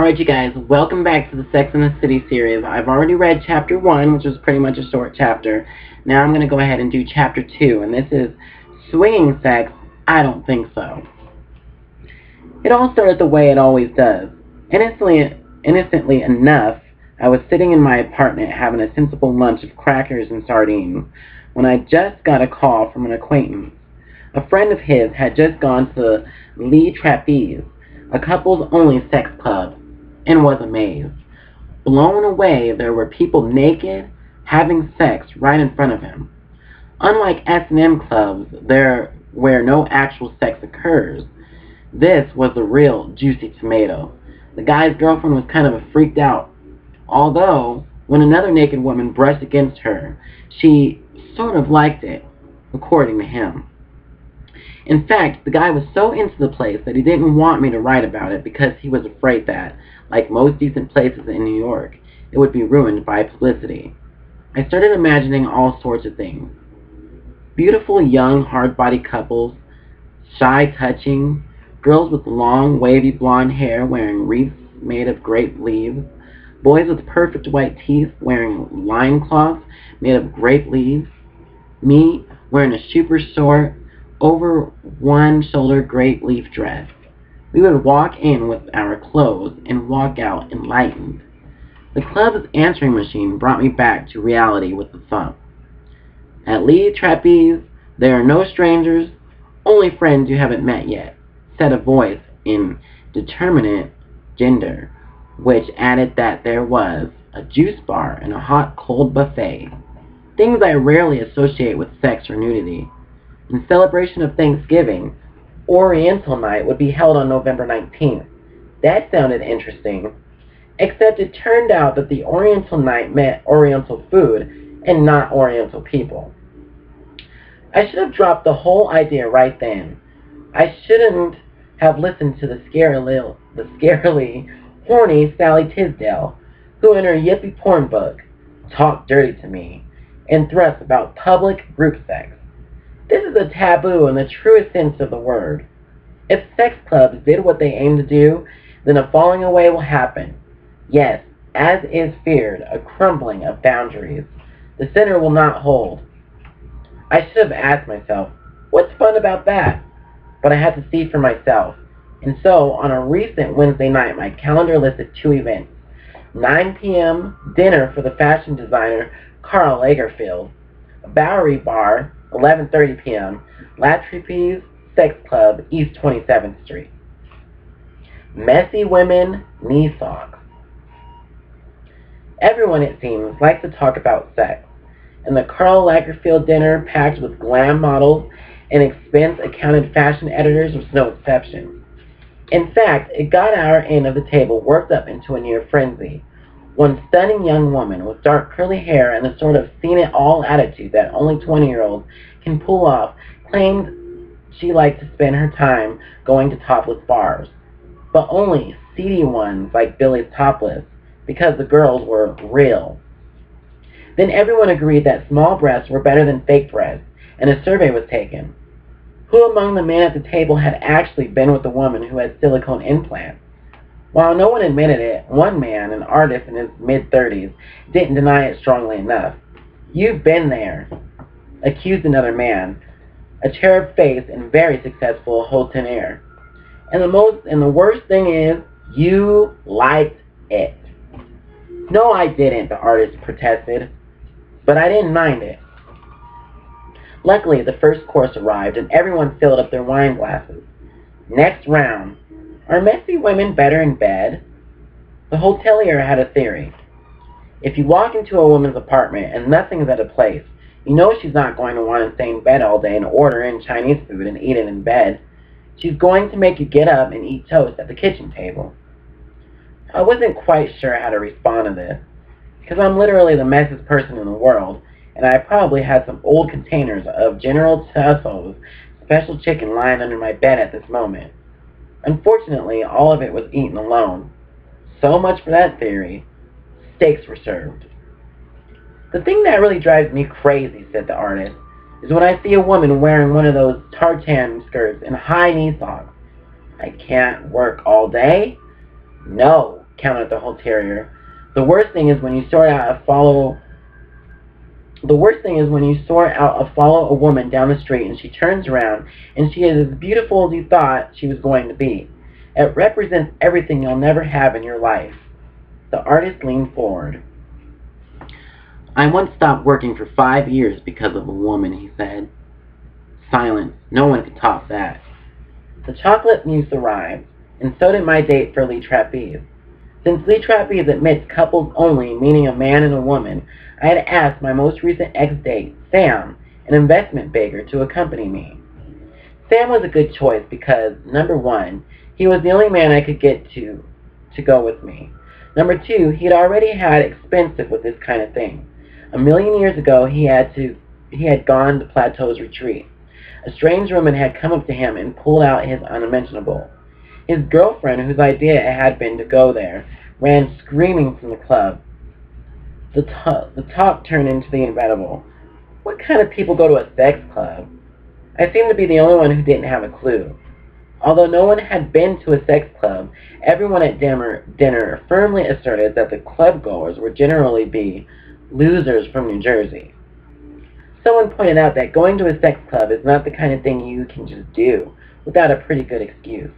Alright you guys, welcome back to the Sex and the City series. I've already read chapter 1, which was pretty much a short chapter. Now I'm going to go ahead and do chapter 2, and this is Swinging Sex, I Don't Think So. It all started the way it always does. Innocently enough, I was sitting in my apartment having a sensible lunch of crackers and sardines when I just got a call from an acquaintance. A friend of his had just gone to Lee Trapeze, a couples-only sex club, and was amazed. Blown away, there were people naked, having sex right in front of him. Unlike S&M clubs, there where no actual sex occurs, this was the real juicy tomato. The guy's girlfriend was kind of freaked out, although when another naked woman brushed against her, she sort of liked it, according to him. In fact, the guy was so into the place that he didn't want me to write about it because he was afraid that, like most decent places in New York, it would be ruined by publicity. I started imagining all sorts of things. Beautiful young hard-bodied couples, shy touching, girls with long wavy blonde hair wearing wreaths made of grape leaves, boys with perfect white teeth wearing loincloths made of grape leaves, me wearing a super short, over one shoulder grape leaf dress. We would walk in with our clothes and walk out enlightened. The club's answering machine brought me back to reality with a thump. At Lee Trapeze, there are no strangers, only friends you haven't met yet, said a voice in determinate gender, which added that there was a juice bar and a hot-cold buffet, things I rarely associate with sex or nudity. In celebration of Thanksgiving, Oriental Night would be held on November 19th. That sounded interesting, except it turned out that the Oriental Night meant Oriental food and not Oriental people. I should have dropped the whole idea right then. I shouldn't have listened to the scarily horny Sally Tisdale, who in her yippie porn book talked dirty to me and thrust about public group sex. This is a taboo in the truest sense of the word. If sex clubs did what they aim to do, then a falling away will happen. Yes, as is feared, a crumbling of boundaries. The center will not hold. I should have asked myself, what's fun about that? But I had to see for myself. And so, on a recent Wednesday night, my calendar listed 2 events. 9 p.m., dinner for the fashion designer Karl Lagerfeld. A Bowery bar, 11:30 p.m., La Trapeze Sex Club, East 27th Street. Messy women, knee socks. Everyone, it seems, likes to talk about sex, and the Karl Lagerfeld dinner, packed with glam models and expense-accounted fashion editors, was no exception. In fact, it got our end of the table worked up into a near frenzy. One stunning young woman with dark curly hair and the sort of seen-it-all attitude that only 20-year-olds can pull off claimed she liked to spend her time going to topless bars, but only seedy ones like Billy's Topless, because the girls were real. Then everyone agreed that small breasts were better than fake breasts, and a survey was taken. Who among the men at the table had actually been with a woman who had silicone implants? While no one admitted it, one man, an artist in his mid-30s, didn't deny it strongly enough. "You've been there," accused another man, a cherub face and very successful haute tenor. And the worst thing is, you liked it. "No, I didn't," the artist protested, "but I didn't mind it." Luckily, the first course arrived and everyone filled up their wine glasses. Next round. Are messy women better in bed? The hotelier had a theory. If you walk into a woman's apartment and nothing's at a place, you know she's not going to want to stay in bed all day and order in Chinese food and eat it in bed. She's going to make you get up and eat toast at the kitchen table. I wasn't quite sure how to respond to this, because I'm literally the messiest person in the world, and I probably had some old containers of General Tso's special chicken lying under my bed at this moment. Unfortunately, all of it was eaten alone. So much for that theory. Steaks were served. "The thing that really drives me crazy," said the artist, "is when I see a woman wearing one of those tartan skirts and high knee socks. I can't work all day? No, countered the Hotelier. The worst thing is when you sort out a follow a woman down the street and she turns around and she is as beautiful as you thought she was going to be. It represents everything you'll never have in your life. The artist leaned forward. I once stopped working for 5 years because of a woman, he said. Silence. No one could top that. The chocolate mousse arrived, and so did my date for Lee Trapeze. Since Lee Trapeze admits couples only, meaning a man and a woman, I had asked my most recent ex-date, Sam, an investment banker, to accompany me. Sam was a good choice because, number one, he was the only man I could get to go with me. Number two, he had already had experience with this kind of thing. 1,000,000 years ago, he had gone to Plateau's retreat. A strange woman had come up to him and pulled out his unmentionable. His girlfriend, whose idea it had been to go there, ran screaming from the club. The talk turned into the inevitable. What kind of people go to a sex club? I seemed to be the only one who didn't have a clue. Although no one had been to a sex club, everyone at dinner firmly asserted that the club goers would generally be losers from New Jersey. Someone pointed out that going to a sex club is not the kind of thing you can just do without a pretty good excuse.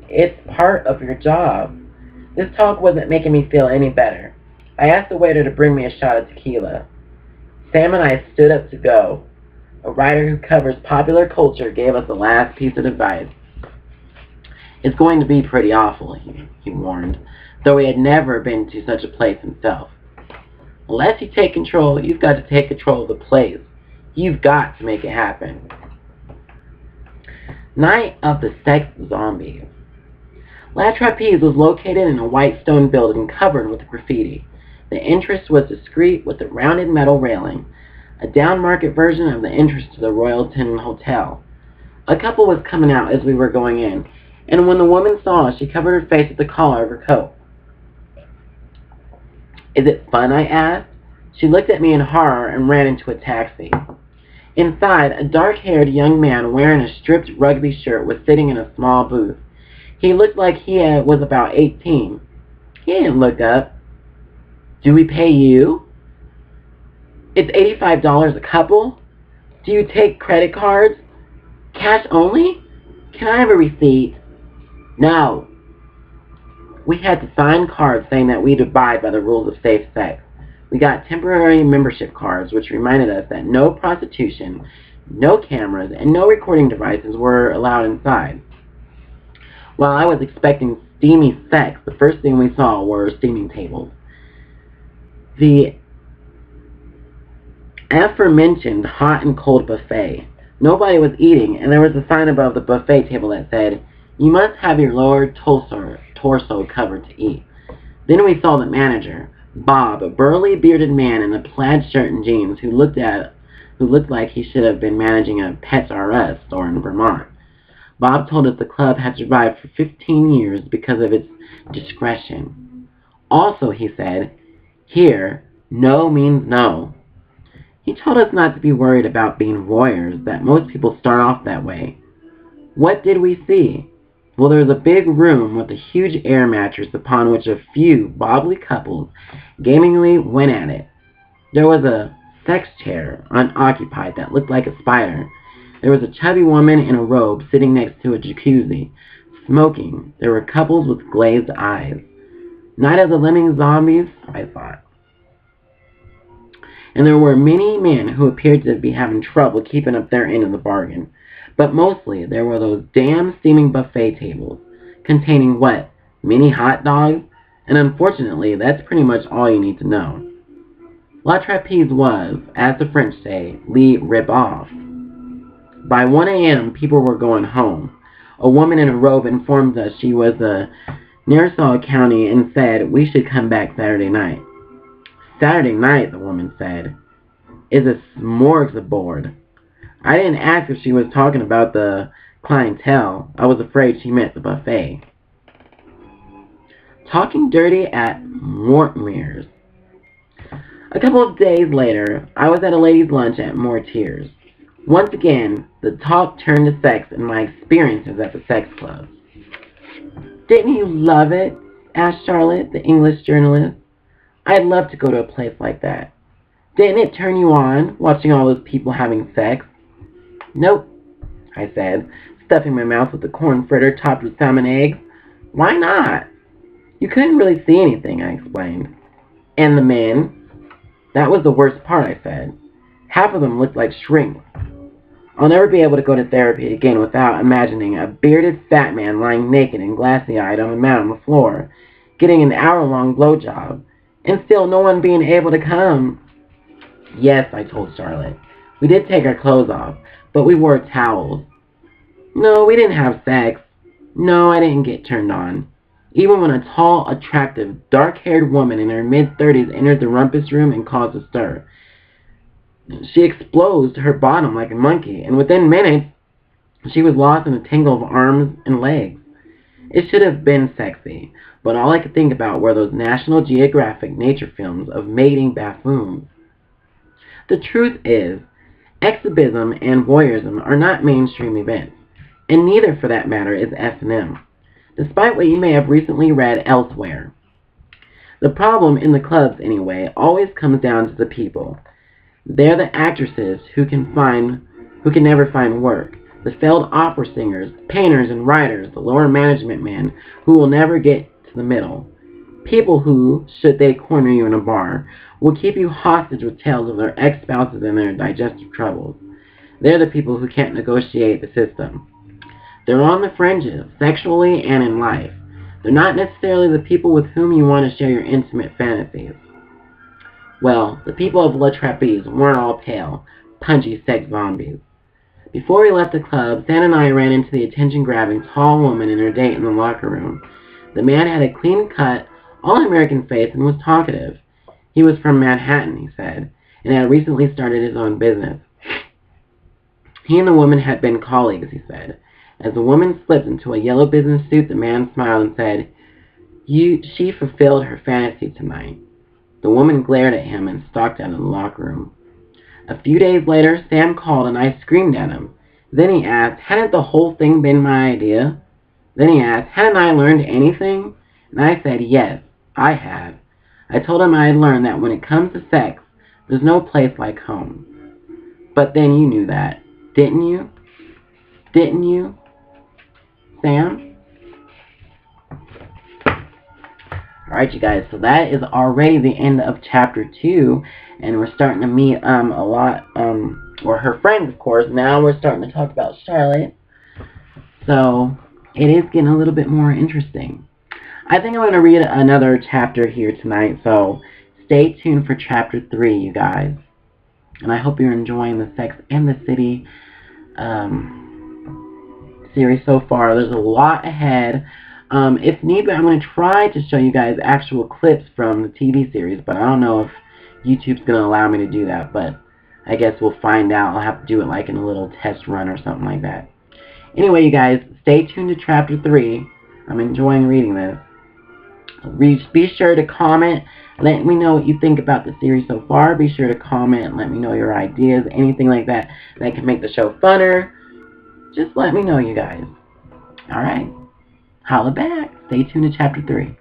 It's part of your job. This talk wasn't making me feel any better. I asked the waiter to bring me a shot of tequila. Sam and I stood up to go. A writer who covers popular culture gave us the last piece of advice. It's going to be pretty awful, he warned, though he had never been to such a place himself. Unless you take control, you've got to take control of the place. You've got to make it happen. Night of the Sex Zombies. La Trapeze was located in a white stone building covered with graffiti. The entrance was discreet with a rounded metal railing, a down-market version of the entrance to the Royalton Hotel. A couple was coming out as we were going in, and when the woman saw us, she covered her face with the collar of her coat. Is it fun? I asked. She looked at me in horror and ran into a taxi. Inside, a dark-haired young man wearing a stripped rugby shirt was sitting in a small booth. He looked like he was about 18. He didn't look up. Do we pay you? It's $85 a couple? Do you take credit cards? Cash only? Can I have a receipt? No. We had to sign cards saying that we'd abide by the rules of safe sex. We got temporary membership cards, which reminded us that no prostitution, no cameras, and no recording devices were allowed inside. While I was expecting steamy sex, the first thing we saw were steaming tables. The aforementioned hot and cold buffet. Nobody was eating, and there was a sign above the buffet table that said, "You must have your lower torso covered to eat." Then we saw the manager, Bob, a burly, bearded man in a plaid shirt and jeans who looked like he should have been managing a Pets R Us store in Vermont. Bob told us the club had survived for 15 years because of its discretion. Also, he said, here, no means no. He told us not to be worried about being voyeurs, that most people start off that way. What did we see? Well, there was a big room with a huge air mattress upon which a few bobbly couples gamingly went at it. There was a sex chair unoccupied that looked like a spider. There was a chubby woman in a robe sitting next to a jacuzzi, smoking. There were couples with glazed eyes. Night of the Living Zombies, I thought. And there were many men who appeared to be having trouble keeping up their end of the bargain. But mostly, there were those damn steaming buffet tables, containing what? Mini hot dogs? And unfortunately, that's pretty much all you need to know. La Trapeze was, as the French say, le rip-off. By 1 a.m., people were going home. A woman in a robe informed us she was a Nassau County and said we should come back Saturday night. Saturday night, the woman said, is a smorgasbord. I didn't ask if she was talking about the clientele. I was afraid she meant the buffet. Talking dirty at Mortier's. A couple of days later, I was at a ladies' lunch at Mortier's. Once again, the talk turned to sex and my experiences at the sex club. Didn't you love it? asked Charlotte, the English journalist. I'd love to go to a place like that. Didn't it turn you on, watching all those people having sex? Nope, I said, stuffing my mouth with a corn fritter topped with salmon eggs. Why not? You couldn't really see anything, I explained. And the men? That was the worst part, I said. Half of them looked like shrinks. I'll never be able to go to therapy again without imagining a bearded fat man lying naked and glassy-eyed on a mat on the floor, getting an hour-long blowjob, and still no one being able to come. Yes, I told Charlotte. We did take our clothes off, but we wore towels. No, we didn't have sex. No, I didn't get turned on. Even when a tall, attractive, dark-haired woman in her mid-30s entered the rumpus room and caused a stir, she exposed her bottom like a monkey, and within minutes, she was lost in a tangle of arms and legs. It should have been sexy, but all I could think about were those National Geographic nature films of mating buffoons. The truth is, exhibitionism and voyeurism are not mainstream events, and neither, for that matter, is S&M, despite what you may have recently read elsewhere. The problem, in the clubs anyway, always comes down to the people. They're the actresses who can never find work, the failed opera singers, painters and writers, the lower management men who will never get to the middle. People who, should they corner you in a bar, will keep you hostage with tales of their ex-spouses and their digestive troubles. They're the people who can't negotiate the system. They're on the fringes, sexually and in life. They're not necessarily the people with whom you want to share your intimate fantasies. Well, the people of La Trapeze weren't all pale, punchy sex zombies. Before we left the club, Sam and I ran into the attention-grabbing tall woman and her date in the locker room. The man had a clean-cut, all-American face and was talkative. He was from Manhattan, he said, and had recently started his own business. He and the woman had been colleagues, he said. As the woman slipped into a yellow business suit, the man smiled and said, She fulfilled her fantasy tonight. The woman glared at him and stalked out of the locker room. A few days later, Sam called and I screamed at him. Then he asked, hadn't the whole thing been my idea? Then he asked, hadn't I learned anything? And I said, yes, I had. I told him I had learned that when it comes to sex, there's no place like home. But then you knew that, didn't you? Didn't you, Sam? Alright, you guys, so that is already the end of chapter 2, and we're starting to meet or her friends, of course. Now we're starting to talk about Charlotte. So, it is getting a little bit more interesting. I think I'm going to read another chapter here tonight, so stay tuned for chapter 3, you guys. And I hope you're enjoying the Sex and the City series so far. There's a lot ahead. If need be, I'm going to try to show you guys actual clips from the TV series, but I don't know if YouTube's going to allow me to do that, but I guess we'll find out. I'll have to do it like in a little test run or something like that. Anyway, you guys, stay tuned to chapter 3. I'm enjoying reading this. Be sure to comment. Let me know what you think about the series so far. Be sure to comment and let me know your ideas, anything like that that can make the show funner. Just let me know, you guys. Alright. Holla back. Stay tuned to chapter 3.